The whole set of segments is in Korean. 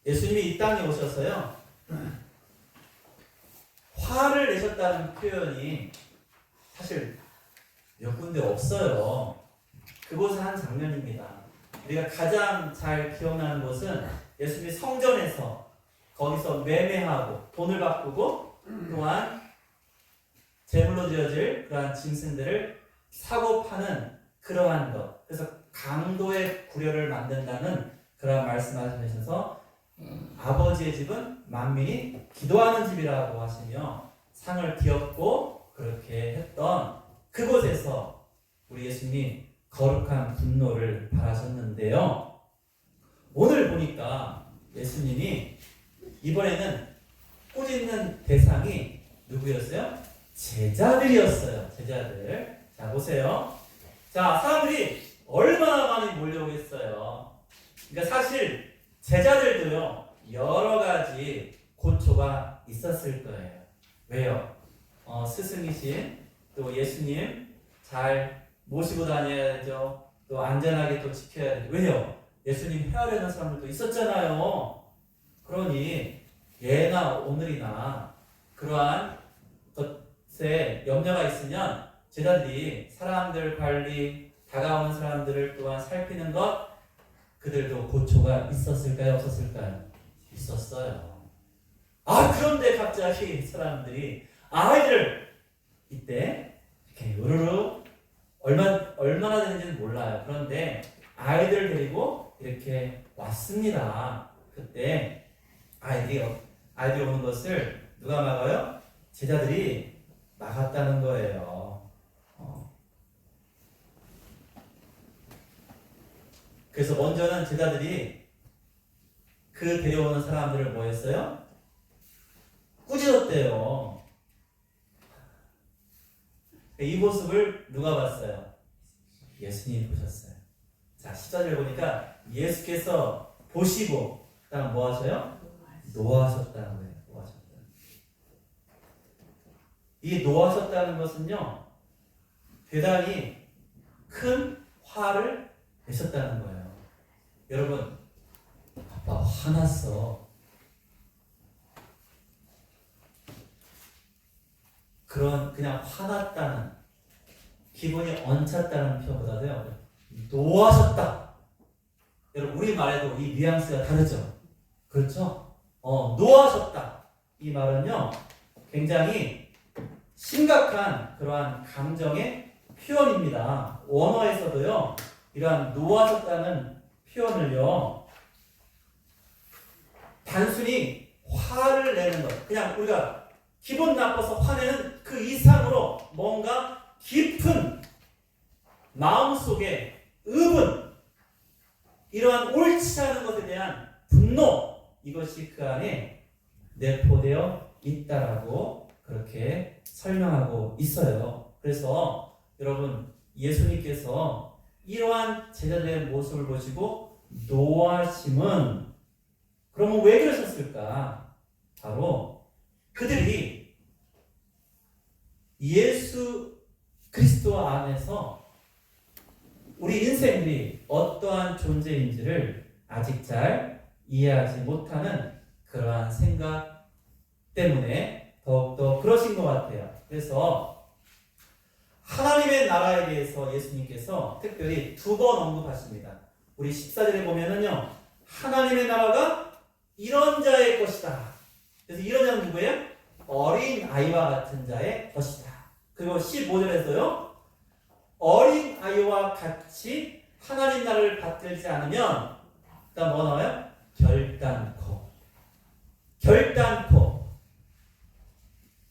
예수님이 이 땅에 오셔서요, 화를 내셨다는 표현이 사실 몇 군데 없어요. 그곳은 한 장면입니다. 우리가 가장 잘 기억나는 곳은 예수님이 성전에서 거기서 매매하고 돈을 바꾸고 또한 제물로 지어질 그러한 짐승들을 사고 파는 그러한 것. 그래서 강도의 구려를 만든다는 그러한 말씀하시면서 아버지의 집은 만민이 기도하는 집이라고 하시며 상을 비었고 그렇게 했던 그곳에서 우리 예수님이 거룩한 분노를 발하셨는데요. 오늘 보니까 예수님이 이번에는 꾸짖는 대상이 누구였어요? 제자들이었어요. 제자들. 자, 보세요. 자, 사람들이 얼마나 많이 몰려오겠어요. 그러니까 사실 제자들도요, 여러 가지 고초가 있었을 거예요. 왜요? 스승이신 또 예수님 잘 모시고 다녀야죠. 또 안전하게 또 지켜야 되죠. 왜요? 예수님 헤아려는 사람들도 있었잖아요. 그러니 예나 오늘이나 그러한 것에 염려가 있으면 제자들이 사람들 관리, 다가오는 사람들을 또한 살피는 것, 그들도 고초가 있었을까요? 없었을까요? 있었어요. 그런데 갑자기 사람들이 아이들 이때 이렇게 우르르 얼마나 되는지는 몰라요. 그런데 아이들 데리고 이렇게 왔습니다. 그때 아이들이 오는 것을 누가 막아요? 제자들이 막았다는 거예요. 그래서 먼저는 제자들이 그 데려오는 사람들을 뭐 했어요? 꾸짖었대요. 이 모습을 누가 봤어요? 예수님이 보셨어요. 자, 14절 보니까 예수께서 보시고 그다음 뭐 하셔요? 노하셨다는 거예요. 노하셨다. 이 노하셨다는 것은요, 대단히 큰 화를 내셨다는 거예요. 여러분, 아빠 화났어. 그냥 화났다는, 기분이 얹혔다는 표현보다도요, 노하셨다. 여러분, 우리 말에도 이 뉘앙스가 다르죠? 그렇죠? 노하셨다. 이 말은요, 굉장히 심각한 그러한 감정의 표현입니다. 원어에서도요, 이러한 노하셨다는 표현을요, 단순히 화를 내는 것, 그냥 우리가 기분 나빠서 화내는 그 이상으로 뭔가 깊은 마음속에 의분, 이러한 옳지 않은 것에 대한 분노, 이것이 그 안에 내포되어 있다라고 그렇게 설명하고 있어요. 그래서 여러분, 예수님께서 이러한 제자들의 모습을 보시고 노하심은 그러면 왜 그러셨을까? 바로 그들이 예수 그리스도 안에서 우리 인생들이 어떠한 존재인지를 아직 잘 이해하지 못하는 그러한 생각 때문에 더욱더 그러신 것 같아요. 그래서 하나님의 나라에 대해서 예수님께서 특별히 2번 언급하십니다. 우리 14절에 보면은요, 하나님의 나라가 이런 자의 것이다. 그래서 이런 자는 누구예요? 어린 아이와 같은 자의 것이다. 그리고 15절에서요, 어린 아이와 같이 하나님 나라를 받들지 않으면, 그다음 뭐 나와요? 결단코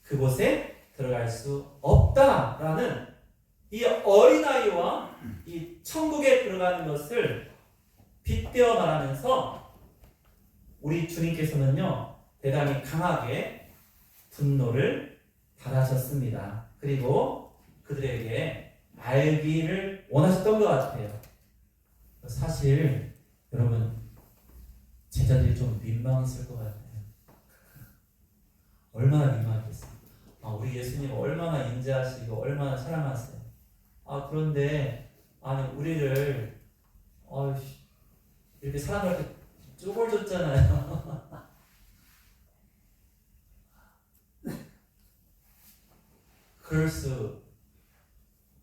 그곳에 들어갈 수 없다라는 이 어린아이와 이 천국에 들어가는 것을 빗대어 말하면서 우리 주님께서는요, 대단히 강하게 분노를 발하셨습니다. 그리고 그들에게 알기를 원하셨던 것 같아요. 사실 여러분, 제자들이 좀 민망했을 것 같아요. 얼마나 민망했겠어요. 우리 예수님 얼마나 인자하시고 얼마나 사랑하세요. 그런데 우리를 이렇게 사랑을 쪽을 줬잖아요.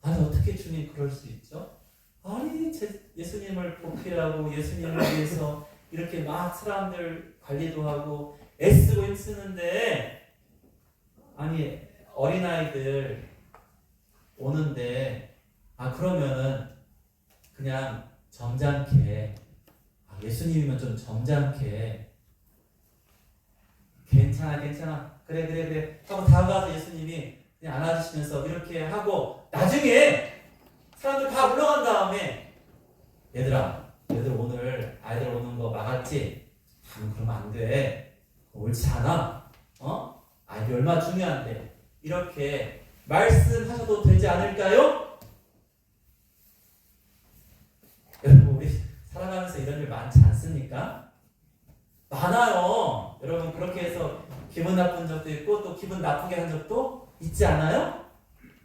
아니 어떻게 주님 그럴 수 있죠? 아니 예수님을 보필하고 예수님을 위해서 이렇게 막 사람들 관리도 하고 애쓰고 힘쓰는데 아니 어린아이들 오는데 그러면은 그냥 점잖게 예수님이면 좀 점잖게 괜찮아 그래 하고 다가가서 예수님이 그냥 안아주시면서 이렇게 하고 나중에 사람들 다 물러간 다음에 얘들 오늘 아이들 오는 거 막았지? 그러면 안 돼. 옳지 않아. 아이들 얼마나 중요한데. 이렇게 말씀하셔도 되지 않을까요? 여러분 우리 살아가면서 이런 일 많지 않습니까? 많아요. 여러분 그렇게 해서 기분 나쁜 적도 있고 또 기분 나쁘게 한 적도 있지 않아요?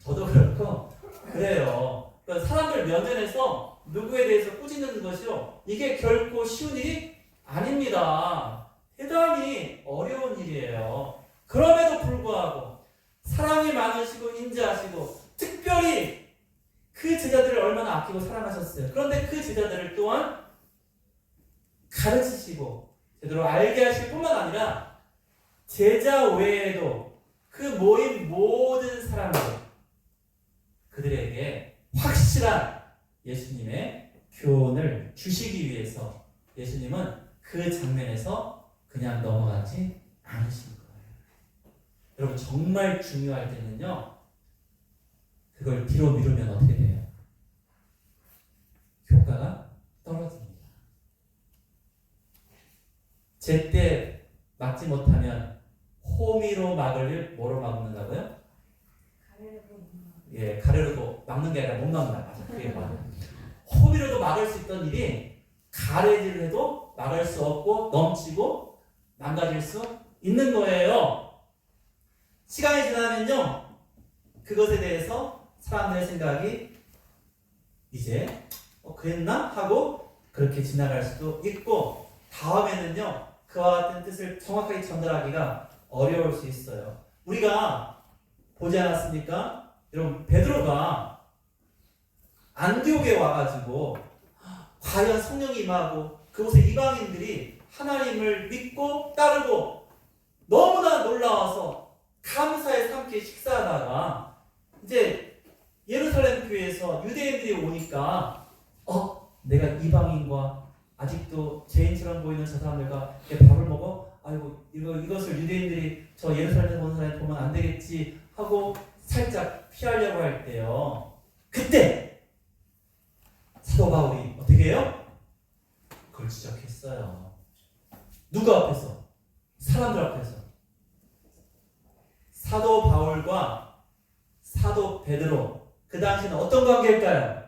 저도 그렇고 그래요. 그러니까 사람들 면전에서 누구에 대해서 꾸짖는 것이요 이게 결코 쉬운 일이 아닙니다. 대단히 어려운 일이에요. 그럼에도 불구하고 사랑이 많으시고 인자하시고 특별히 그 제자들을 얼마나 아끼고 사랑하셨어요. 그런데 그 제자들을 또한 가르치시고 제대로 알게 하실 뿐만 아니라 제자 외에도 그 모인 모든 사람들 그들에게 확실한 예수님의 교훈을 주시기 위해서 예수님은 그 장면에서 그냥 넘어가지 않으신 거예요. 여러분 정말 중요할 때는요 그걸 뒤로 미루면 어떻게 돼요? 효과가 떨어집니다. 제때 막지 못하면 호미로 막을 일 뭐로 막는다고요? 가래로도 막는 게 아니라 못 막는다. 맞아. 그게 맞아요. 호미로도 막을 수 있던 일이 가래질을 해도 막을 수 없고 넘치고 망가질 수 있는 거예요. 시간이 지나면요 그것에 대해서 사람들의 생각이 이제 그랬나? 하고 그렇게 지나갈 수도 있고 다음에는요 그와 같은 뜻을 정확하게 전달하기가 어려울 수 있어요. 우리가 보지 않았습니까? 여러분 베드로가 안디옥에 와가지고 과연 성령이 임하고 그곳에 이방인들이 하나님을 믿고 따르고 너무나 놀라워서 감사에 함께 식사하다가 이제 예루살렘 교회에서 유대인들이 오니까 내가 이방인과 아직도 죄인처럼 보이는 저 사람들과 밥을 먹어? 아이고 이것을 유대인들이 저 예루살렘에 온 사람이 보면 안 되겠지 하고 살짝 피하려고 할 때요. 그때 사도 바울이 어떻게 해요? 그걸 지적했어요. 누구 앞에서? 사람들 앞에서. 사도 바울과 사도 베드로 그 당시는 어떤 관계일까요?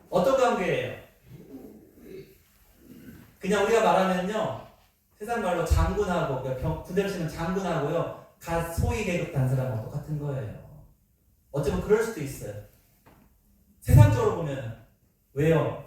어떤 관계예요? 그냥 우리가 말하면요 세상 말로 장군하고 군대로 치면 장군하고요 소위 계급 단사람하고 똑같은 거예요. 어쩌면 그럴 수도 있어요. 세상적으로 보면 왜요?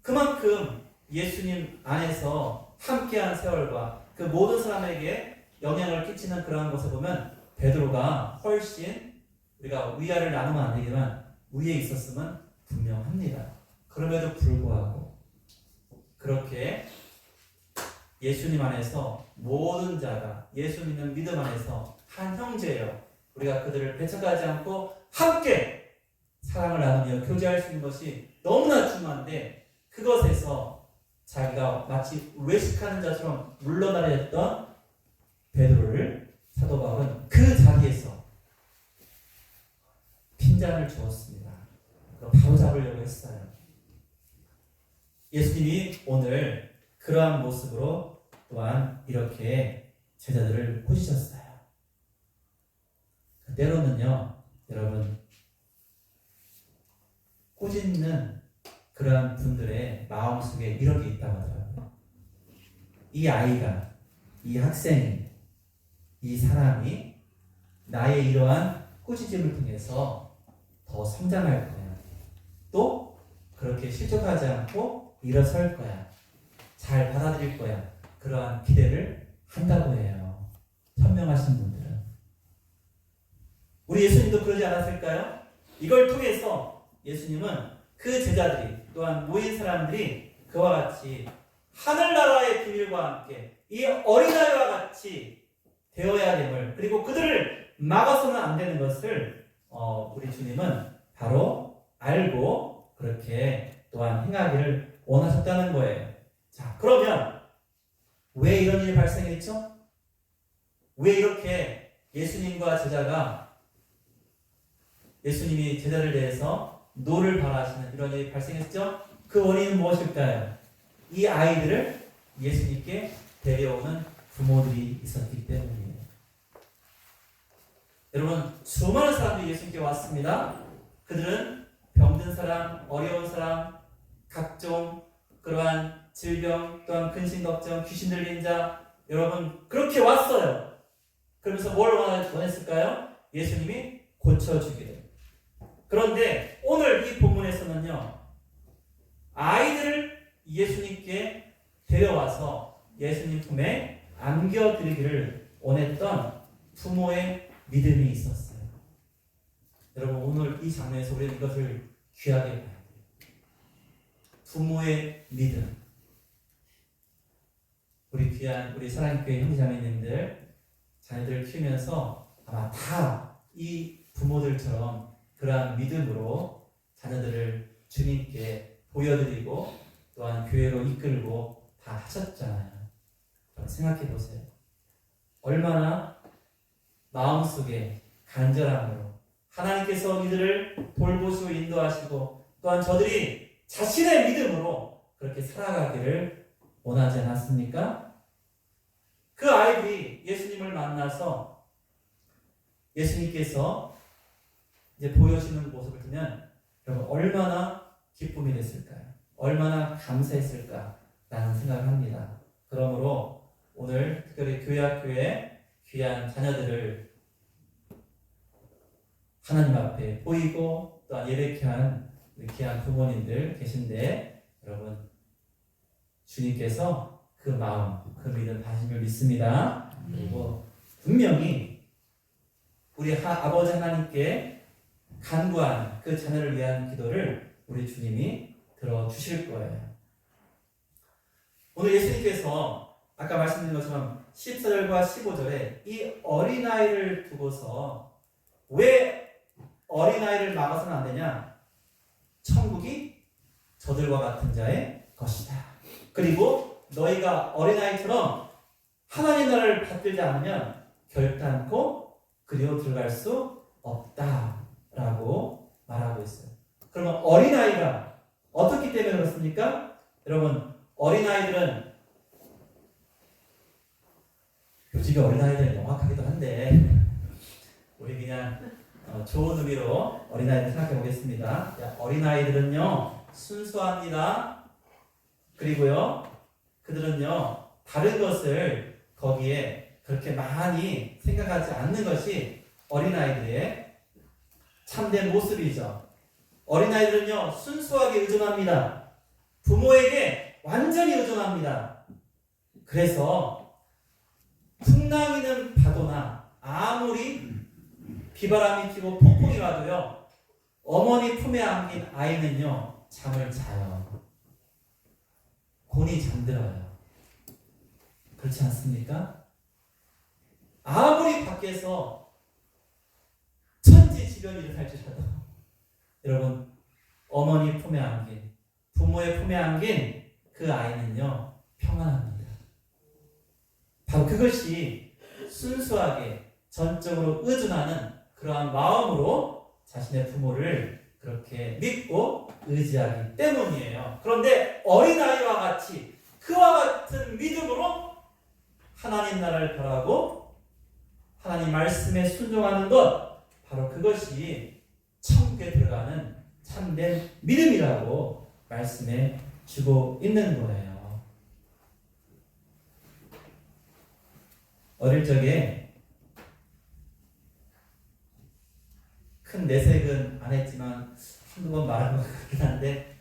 그만큼 예수님 안에서 함께한 세월과 그 모든 사람에게 영향을 끼치는 그러한 것을 보면 베드로가 훨씬 우리가 위아래를 나누면 안 되지만 위에 있었으면 분명합니다. 그럼에도 불구하고 그렇게 예수님 안에서 모든 자가 예수 믿는 믿음 안에서 한 형제예요. 우리가 그들을 배척하지 않고 함께 사랑을 나누며 교제할 수 있는 것이 너무나 중요한데 그것에서 자기가 마치 외식하는 자처럼 물러나려 했던 베드로를 사도 바울은 그 자리에서 핀잔을 주었습니다. 바로 잡으려고 했어요. 예수님이 오늘 그러한 모습으로 또한 이렇게 제자들을 꾸짖으셨어요. 때로는요, 여러분, 꾸짖는 그러한 분들의 마음속에 이런 게 있다고 하더라고요. 이 아이가, 이 학생이, 이 사람이 나의 이러한 꾸짖음을 통해서 더 성장할 거야. 또 그렇게 실족하지 않고 일어설 거야. 잘 받아들일 거야. 그러한 기대를 한다고 해요. 현명하신 분들은. 우리 예수님도 그러지 않았을까요? 이걸 통해서 예수님은 그 제자들이 또한 모인 사람들이 그와 같이 하늘나라의 비밀과 함께 이 어린아이와 같이 되어야 됨을, 그리고 그들을 막아서는 안 되는 것을 우리 주님은 바로 알고 그렇게 또한 행하기를 원하셨다는 거예요. 자, 그러면 왜 이런 일이 발생했죠? 왜 이렇게 예수님과 제자가, 예수님이 제자를 대해서 노를 바라시는 이런 일이 발생했죠? 그 원인은 무엇일까요? 이 아이들을 예수님께 데려오는 부모들이 있었기 때문이에요. 여러분, 수많은 사람들이 예수님께 왔습니다. 그들은 병든 사람, 어려운 사람, 각종 그러한 질병, 또한 근심 걱정, 귀신 들린 자, 여러분 그렇게 왔어요. 그러면서 뭘 원했을까요? 예수님이 고쳐주기를. 그런데 오늘 이 본문에서는요, 아이들을 예수님께 데려와서 예수님 품에 안겨드리기를 원했던 부모의 믿음이 있었어요. 여러분, 오늘 이 장면에서 우리는 이것을 귀하게 봐야 돼요. 부모의 믿음. 우리 귀한 우리 사랑교회 형제자매님들 자녀들을 키우면서 아마 다 이 부모들처럼 그러한 믿음으로 자녀들을 주님께 보여드리고 또한 교회로 이끌고 다 하셨잖아요. 생각해 보세요. 얼마나 마음속에 간절함으로 하나님께서 이들을 돌보시고 인도하시고 또한 저들이 자신의 믿음으로 그렇게 살아가기를 원하지 않았습니까? 그 아이들이 예수님을 만나서 예수님께서 이제 보여주시는 모습을 보면 여러분 얼마나 기쁨이 됐을까요? 얼마나 감사했을까라는 생각을 합니다. 그러므로 오늘 특별히 교회학교에 귀한 자녀들을 하나님 앞에 보이고 또한 예배케 한 우리 귀한 부모님들 계신데 여러분 주님께서 그 마음, 그 믿음 다심을 믿습니다. 그리고 분명히 우리 아버지 하나님께 간구한 그 자녀를 위한 기도를 우리 주님이 들어주실 거예요. 오늘 예수님께서 아까 말씀드린 것처럼 14절과 15절에 이 어린아이를 두고서 왜 어린아이를 막아서는 안 되냐? 천국이 저들과 같은 자의 것이다. 그리고 너희가 어린아이처럼 하나님 나라를 받들지 않으면 결단코 그리로 들어갈 수 없다라고 말하고 있어요. 그러면 어린아이가 어떻기 때문에 그렇습니까? 여러분, 어린아이들은 요즘에 어린아이들은 영악하기도 한데 우리 그냥 좋은 의미로 어린아이들 생각해 보겠습니다. 어린아이들은요 순수합니다. 그리고요 그들은요 다른 것을 거기에 그렇게 많이 생각하지 않는 것이 어린아이들의 참된 모습이죠. 어린아이들은요 순수하게 의존합니다. 부모에게 완전히 의존합니다. 그래서 풍랑이는 파도나 아무리 비바람이 피고 폭풍이 와도요 어머니 품에 안긴 아이는요 잠을 자요. 곤히 잠들어요. 그렇지 않습니까? 아무리 밖에서 천지지변이 일어날지라도 여러분 어머니 품에 안긴 부모의 품에 안긴 그 아이는요 평안합니다. 바로 그것이 순수하게 전적으로 의존하는 그러한 마음으로 자신의 부모를 그렇게 믿고 의지하기 때문이에요. 그런데 어린아이와 같이 그와 같은 믿음으로 하나님 나라를 바라고 하나님 말씀에 순종하는 것, 바로 그것이 천국에 들어가는 참된 믿음이라고 말씀해 주고 있는 거예요. 어릴 적에 큰 내색은 안 했지만 한두 번 말한 것 같긴 한데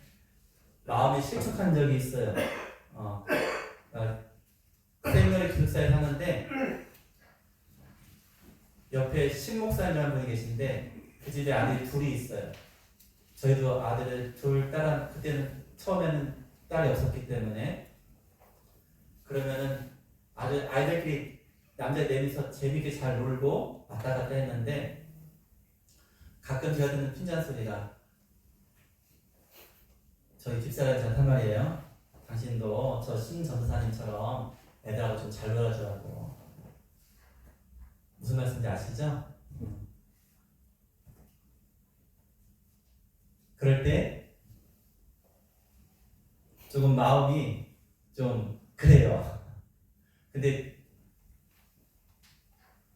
마음이 실족한 적이 있어요. 세미나리 기숙사에 사는데 옆에 신목사님이라는 분이 계신데 그 집에 아들이 둘이 있어요. 저희도 아들을 둘 딸, 그때는 처음에는 딸이 없었기 때문에 그러면은 아이들끼리 남자 넷이서 재밌게 잘 놀고 왔다 갔다 했는데 가끔 제가 듣는 핀잔 소리가 저희 집사람이 저한테 한 말이에요. 당신도 저 신전도사님처럼 애들하고 좀 잘 놀아주라고. 무슨 말씀인지 아시죠? 그럴 때 조금 마음이 좀 그래요. 근데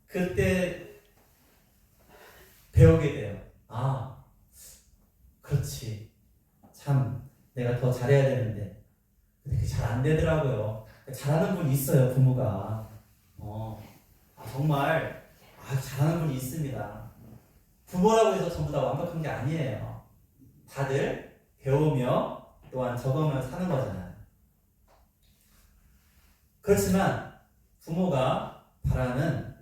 그때 배우게 돼요. 아, 그렇지. 참 내가 더 잘해야 되는데 근데 그게 잘 안 되더라고요. 잘하는 분이 있어요, 부모가. 정말 잘하는 분이 있습니다. 부모라고 해서 전부 다 완벽한 게 아니에요. 다들 배우며 또한 적응하며 사는 거잖아요. 그렇지만 부모가 바라는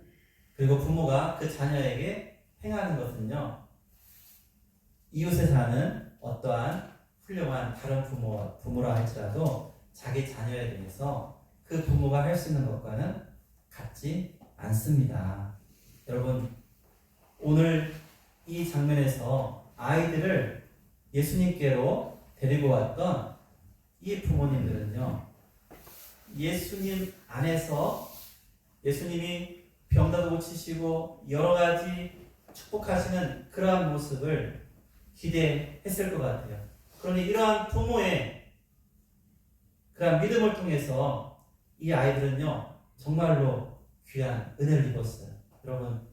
그리고 부모가 그 자녀에게 행하는 것은요, 이웃에 사는 어떠한 훌륭한 다른 부모라 할지라도 자기 자녀에 대해서 그 부모가 할 수 있는 것과는 같지 않습니다. 여러분, 오늘 이 장면에서 아이들을 예수님께로 데리고 왔던 이 부모님들은요, 예수님 안에서 예수님이 병나도 고치시고 여러 가지 축복하시는 그러한 모습을 기대했을 것 같아요. 그러니 이러한 부모의 그러한 믿음을 통해서 이 아이들은요, 정말로 귀한 은혜를 입었어요. 여러분,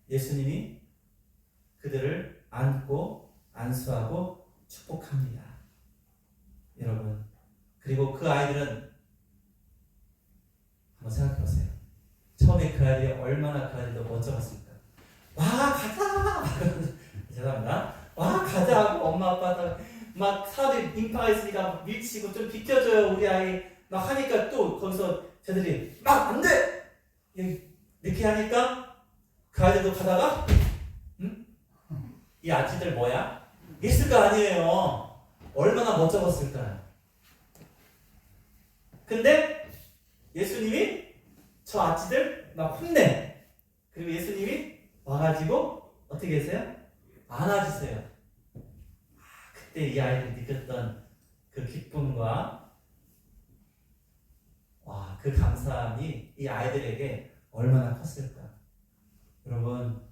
예수님이 그들을 안고 안수하고 축복합니다. 여러분, 그리고 그 아이들은 한번 생각해 보세요. 처음에 그 아이들이 얼마나 그 아이들도 멋쩍었을까. 와, 가자! 죄송합니다. 와, 가자! 하고 엄마 아빠 막 사람들이 인파가 있으니까 밀치고 좀 비켜줘요, 우리 아이. 막 하니까 또 거기서 쟤들이 막 안 돼! 이렇게 하니까 그 아이들도 가다가 이 아치들 뭐야? 있을 거 아니에요. 얼마나 멋쩍었을까요? 근데 예수님이 저 아치들 막 혼내. 그리고 예수님이 와가지고 어떻게 계세요? 안아주세요. 그때 이 아이들이 느꼈던 그 기쁨과 그 감사함이 이 아이들에게 얼마나 컸을까. 여러분,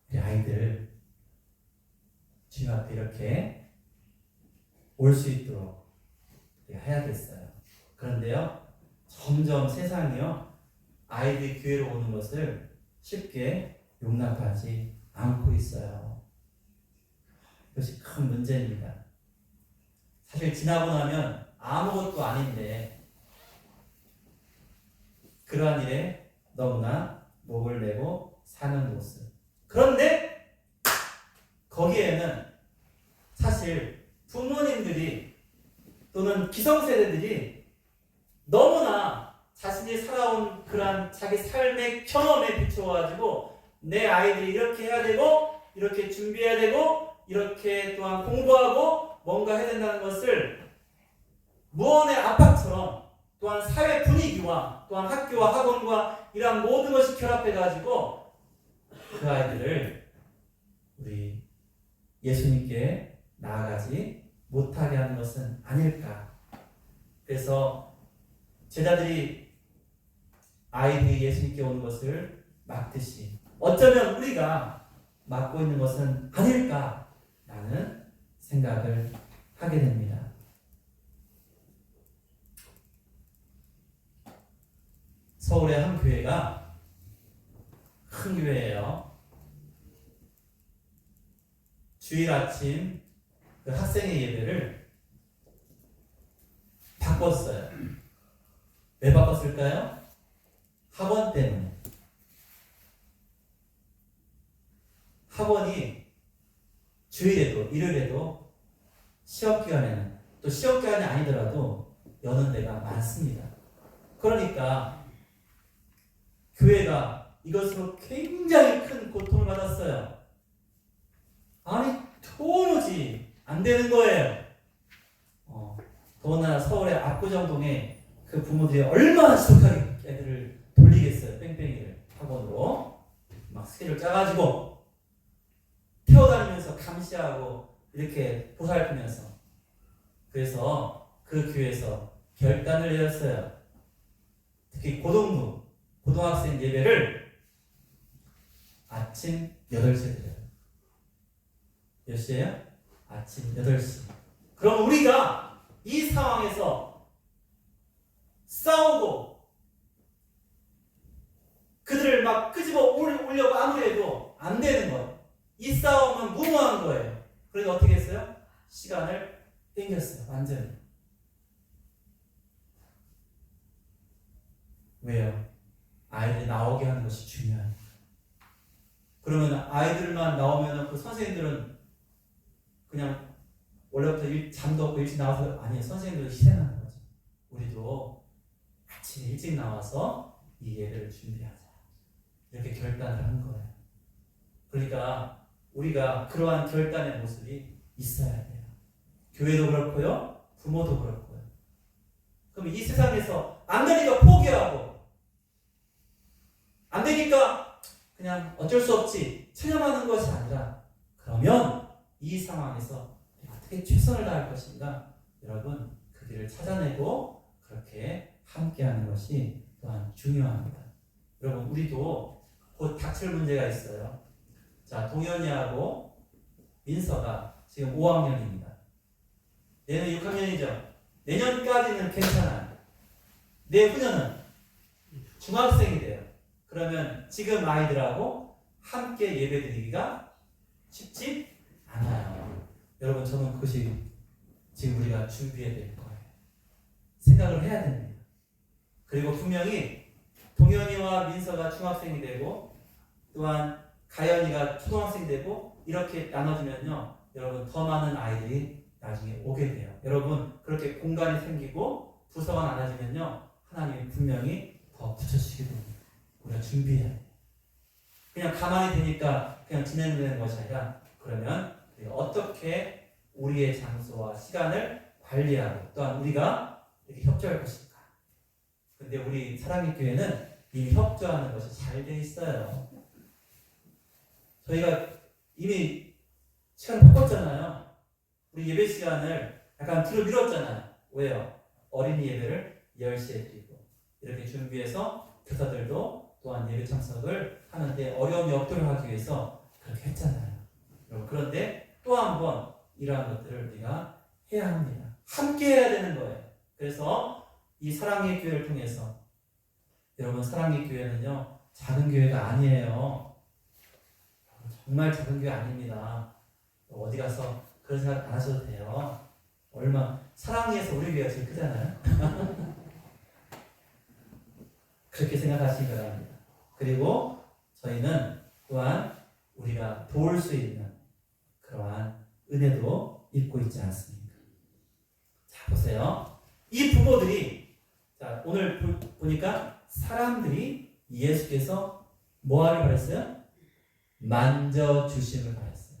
우리 아이들 주님 앞에 이렇게 올 수 있도록 해야겠어요. 그런데요, 점점 세상이요, 아이들이 교회로 오는 것을 쉽게 용납하지 않고 있어요. 이것이 큰 문제입니다. 사실 지나고 나면 아무것도 아닌데 그러한 일에 너무나 목을 내고 사는 모습. 그런데 거기에는 사실 부모님들이 또는 기성세대들이 너무나 자신이 살아온 그러한 자기 삶의 경험에 비추어가지고 내 아이들이 이렇게 해야 되고 이렇게 준비해야 되고 이렇게 또한 공부하고 뭔가 해야 된다는 것을 무언의 압박처럼 또한 사회 분위기와 또한 학교와 학원과 이러한 모든 것이 결합해가지고 그 아이들을 우리 예수님께 나아가지 못하게 하는 것은 아닐까. 그래서 제자들이 아이들이 예수님께 오는 것을 막듯이 어쩌면 우리가 막고 있는 것은 아닐까라는 생각을 하게 됩니다. 서울의 한 교회가 큰 교회예요. 주일 아침 그 학생의 예배를 바꿨어요. 왜 바꿨을까요? 학원 때문에. 학원이 주일에도 일요일에도 시험 기간에는 또 시험 기간이 아니더라도 여는 데가 많습니다. 그러니까 교회가 이것으로 굉장히 큰 고통을 받았어요. 아니 도무지 안 되는 거예요. 더군다나 서울의 압구정동에 그 부모들이 얼마나 지독하게 애들을 돌리겠어요. 뺑뺑이를 학원으로 막 스케줄 짜가지고 태워다니면서 감시하고 이렇게 보살피면서. 그래서 그 교회에서 결단을 내렸어요. 특히 고등부 고등학생 예배를 아침 8시에 드려요. 몇 시에요? 아침 8시. 그럼 우리가 이 상황에서 싸우고 그들을 막 끄집어 올려고 아무리 해도 안 되는 거예요. 이 싸움은 무모한 거예요. 그러니까 어떻게 했어요? 시간을 땡겼어요. 완전히. 왜요? 아이들이 나오게 하는 것이 중요해요. 그러면 아이들만 나오면 그 선생님들은 그냥 원래부터 잠도 없고 일찍 나와서 아니 선생님들은 실행하는 거죠. 우리도 아침에 일찍 나와서 이 예배를 준비하자. 이렇게 결단을 한 거예요. 그러니까 우리가 그러한 결단의 모습이 있어야 돼요. 교회도 그렇고요. 부모도 그렇고요. 그럼 이 세상에서 안 되니까 포기하고 안 되니까 그냥 어쩔 수 없지 체념하는 것이 아니라 그러면 이 상황에서 어떻게 최선을 다할 것인가 여러분 그 길을 찾아내고 그렇게 함께하는 것이 또한 중요합니다. 여러분 우리도 곧 닥칠 문제가 있어요. 자, 동현이하고 민서가 지금 5학년입니다. 내년 6학년이죠. 내년까지는 괜찮아요. 내후년은 중학생이 돼요. 그러면 지금 아이들하고 함께 예배드리기가 쉽지 않아요. 여러분 저는 그것이 지금 우리가 준비해야 될 거예요. 생각을 해야 됩니다. 그리고 분명히 동현이와 민서가 중학생이 되고 또한 가연이가 초등학생이 되고 이렇게 나눠지면요. 여러분 더 많은 아이들이 나중에 오게 돼요. 여러분 그렇게 공간이 생기고 부서가 나눠지면요. 하나님이 분명히 더 붙여주시게 됩니다. 우리가 준비해야 돼요. 그냥 가만히 되니까 그냥 지내는 것이 아니라 그러면 우리가 어떻게 우리의 장소와 시간을 관리하고 또한 우리가 이렇게 협조할 것인가. 근데 우리 사랑의 교회는 이미 협조하는 것이 잘 돼 있어요. 저희가 이미 시간을 바꿨잖아요. 우리 예배 시간을 약간 뒤로 미뤘잖아요. 왜요? 어린이 예배를 10시에 드리고 이렇게 준비해서 교사들도 또한 예배 참석을 하는데 어려움이 없도록 하기 위해서 그렇게 했잖아요. 그런데 또 한 번 이러한 것들을 우리가 해야 합니다. 함께 해야 되는 거예요. 그래서 이 사랑의 교회를 통해서 여러분 사랑의 교회는요 작은 교회가 아니에요. 정말 작은 교회 아닙니다. 어디 가서 그런 생각 안 하셔도 돼요. 사랑에서 우리 교회가 제일 크잖아요. 그렇게 생각하시기 바랍니다. 그리고 저희는 또한 우리가 도울 수 있는 그러한 은혜도 입고 있지 않습니까? 자, 보세요. 이 부모들이 자, 오늘 보니까 사람들이 예수께서 뭐 하길 바랬어요? 만져주심을 바랬어요.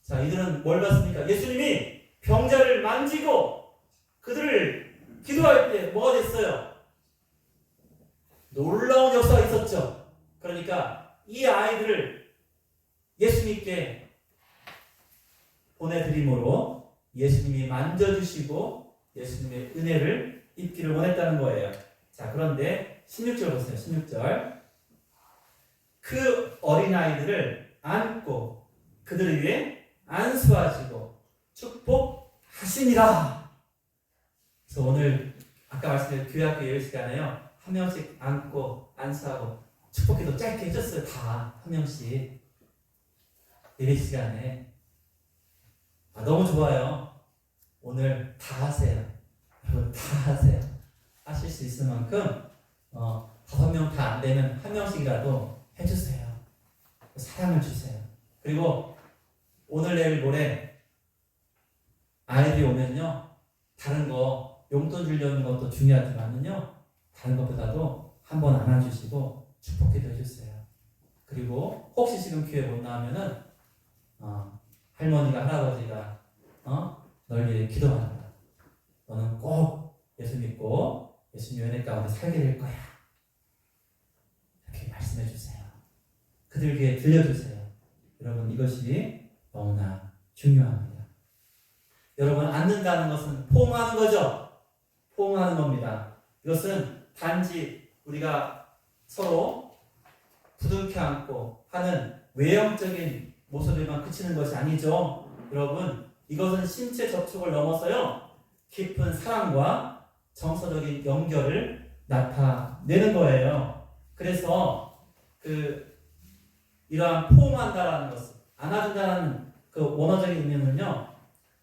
자, 이들은 뭘 봤습니까? 예수님이 병자를 만지고 그들을 기도할 때 뭐가 됐어요? 놀라운 역사가 있었죠. 그러니까 이 아이들을 예수님께 보내드림으로 예수님이 만져주시고 예수님의 은혜를 입기를 원했다는 거예요. 자, 그런데 16절 보세요. 16절. 그 어린아이들을 안고 그들을 위해 안수하시고 축복하시니라. 그래서 오늘 아까 말씀드린 교회학교 예배 시간에요. 한 명씩 안고 안수하고 축복기도 짧게 해줬어요. 다 한 명씩 예배 시간에. 너무 좋아요. 오늘 다 하세요. 여러분 다 하세요. 하실 수 있을 만큼 5명 다 안 되면 한 명씩이라도 해주세요. 사랑을 주세요. 그리고 오늘 내일 모레 아이들이 오면요, 다른 거 용돈 주려는 것도 중요하지만은요, 다른 것보다도 한번 안아주시고 축복기도 해주세요. 그리고 혹시 지금 교회 못 나오면은 할머니가 할아버지가 널 위해 기도한다. 너는 꼭 예수 믿고 예수님 은혜 가운데 살게 될 거야. 이렇게 말씀해 주세요. 그들 귀에 들려주세요. 여러분, 이것이 너무나 중요합니다. 여러분, 앉는다는 것은 포옹하는 거죠. 포옹하는 겁니다. 이것은 단지 우리가 서로 부둥켜 안고 하는 외형적인 모습에만 그치는 것이 아니죠. 여러분, 이것은 신체 접촉을 넘어서요, 깊은 사랑과 정서적인 연결을 나타내는 거예요. 그래서 이러한 포옹한다라는 것은, 안아준다는 그 원어적인 의미는요,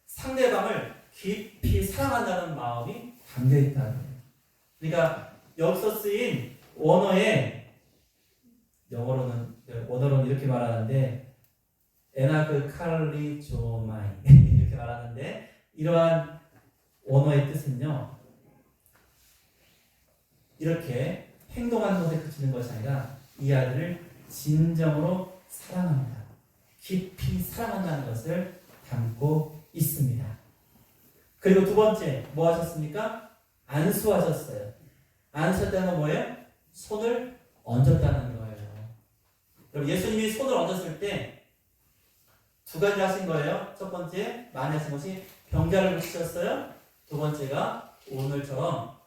상대방을 깊이 사랑한다는 마음이 담겨있다는 거예요. 그러니까 여기서 쓰인 원어에, 원어로는 이렇게 말하는데, 에나그칼리조마이 이렇게 말하는데, 이러한 원어의 뜻은요, 이렇게 행동하는 것에 그치는 것이 아니라 이 아이들을 진정으로 사랑합니다. 깊이 사랑한다는 것을 담고 있습니다. 그리고 두 번째, 뭐 하셨습니까? 안수하셨어요. 안수했다는 건 뭐예요? 손을 얹었다는 거예요. 여러분, 예수님이 손을 얹었을 때 두 가지 하신 거예요. 첫 번째, 많이 하신 것이 병자를 고치셨어요. 두 번째가 오늘처럼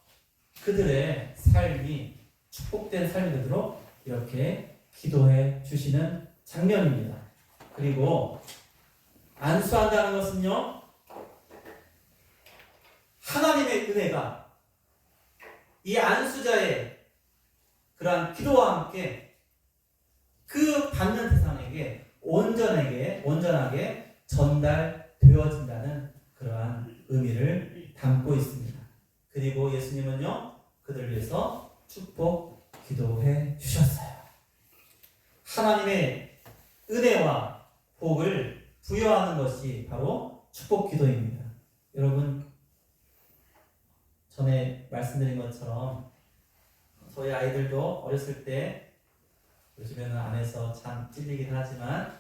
그들의 삶이 축복된 삶이 되도록 이렇게 기도해 주시는 장면입니다. 그리고 안수한다는 것은요, 하나님의 은혜가 이 안수자의 그러한 기도와 함께 그 받는 대상에게 온전하게 전달되어진다는 그러한 의미를 담고 있습니다. 그리고 예수님은요, 그들을 위해서 축복 기도해 주셨어요. 하나님의 은혜와 복을 부여하는 것이 바로 축복 기도입니다. 여러분, 전에 말씀드린 것처럼 저희 아이들도 어렸을 때, 요즘에는 안에서 참 찔리긴 하지만,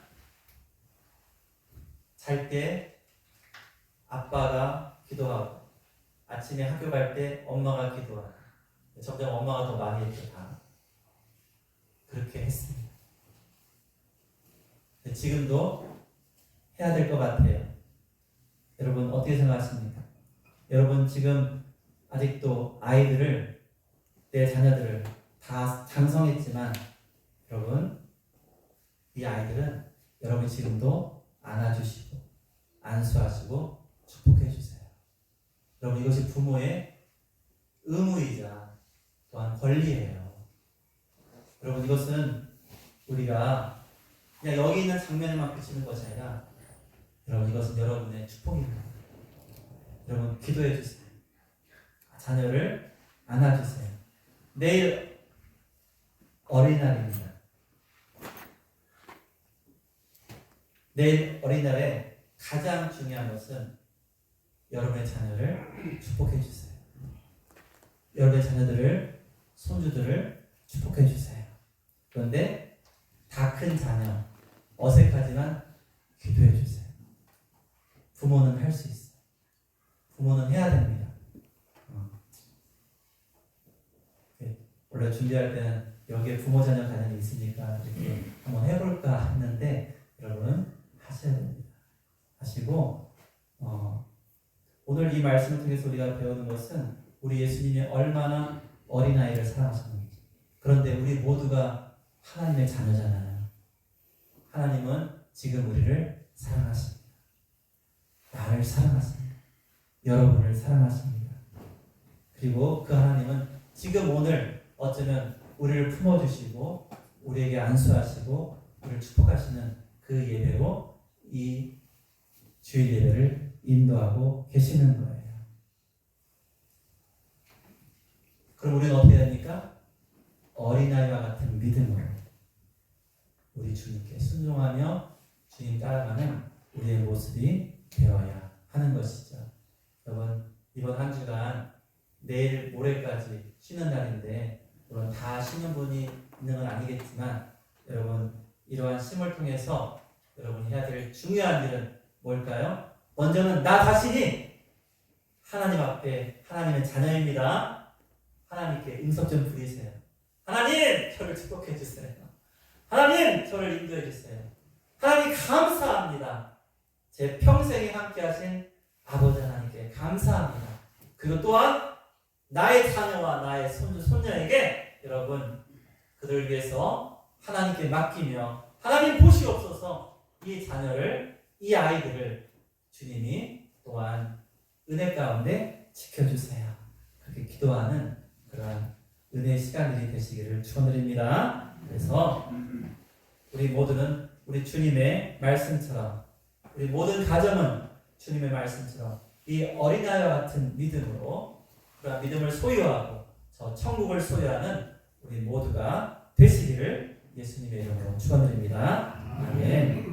잘 때 아빠가 기도하고 아침에 학교 갈 때 엄마가 기도하고, 점점 엄마가 더 많이 했죠. 다 그렇게 했습니다. 지금도 해야 될 것 같아요. 여러분, 어떻게 생각하십니까? 여러분, 지금 아직도 아이들을, 내 자녀들을 다 장성했지만, 여러분, 이 아이들은 여러분이 지금도 안아주시고 안수하시고 축복해 주세요. 여러분, 이것이 부모의 의무이자 또한 권리예요. 여러분, 이것은 우리가 그냥 여기 있는 장면에만 그치는 것이 아니라, 여러분, 이것은 여러분의 축복입니다. 여러분, 기도해 주세요. 자녀를 안아주세요. 내일 어린날입니다. 내일 어린날에 가장 중요한 것은 여러분의 자녀를 축복해 주세요. 여러분의 자녀들을, 손주들을 축복해 주세요. 그런데 다 큰 자녀, 어색하지만 기도해 주세요. 부모는 할 수 있어요. 부모는 해야 됩니다. 원래 준비할 때는 여기에 부모 자녀 관련이 있으니까 이렇게 한번 해볼까 했는데, 여러분 하셔야 됩니다. 하시고, 오늘 이 말씀을 통해서 우리가 배우는 것은 우리 예수님이 얼마나 어린아이를 사랑하셨는지. 그런데 우리 모두가 하나님의 자녀잖아요. 하나님은 지금 우리를 사랑하십니다. 나를 사랑하십니다. 여러분을 사랑하십니다. 그리고 그 하나님은 지금 오늘 어쩌면 우리를 품어주시고 우리에게 안수하시고 우리를 축복하시는 그 예배로 이 주일 예배를 인도하고 계시는 거예요. 그럼 우리는 어떻게 됩니까? 어린아이와 같은 믿음으로 우리 주님께 순종하며 주님 따라가는 우리의 모습이 되어야 하는 것이죠. 여러분, 이번 한 주간 내일 모레까지 쉬는 날인데 물론 다 쉬는 분이 있는 건 아니겠지만 여러분 이러한 쉼을 통해서 여러분이 해야 될 중요한 일은 뭘까요? 먼저는 나 자신이 하나님 앞에 하나님의 자녀입니다. 하나님께 응석 좀 부리세요. 하나님 저를 축복해 주세요. 하나님 저를 인도해 주세요. 하나님 감사합니다. 제 평생에 함께 하신 아버지 하나님께 감사합니다. 그리고 또한 나의 자녀와 나의 손주 손녀에게 여러분 그들을 위해서 하나님께 맡기며 하나님 보시옵소서 이 자녀를 이 아이들을 주님이 또한 은혜 가운데 지켜주세요. 그렇게 기도하는 그러한 은혜의 시간들이 되시기를 축원드립니다. 그래서 우리 모두는 우리 주님의 말씀처럼 우리 모든 가정은 주님의 말씀처럼 이 어린아이와 같은 믿음으로 그런 믿음을 소유하고 저 천국을 소유하는 우리 모두가 되시기를 예수님의 이름으로 축원드립니다. 아멘.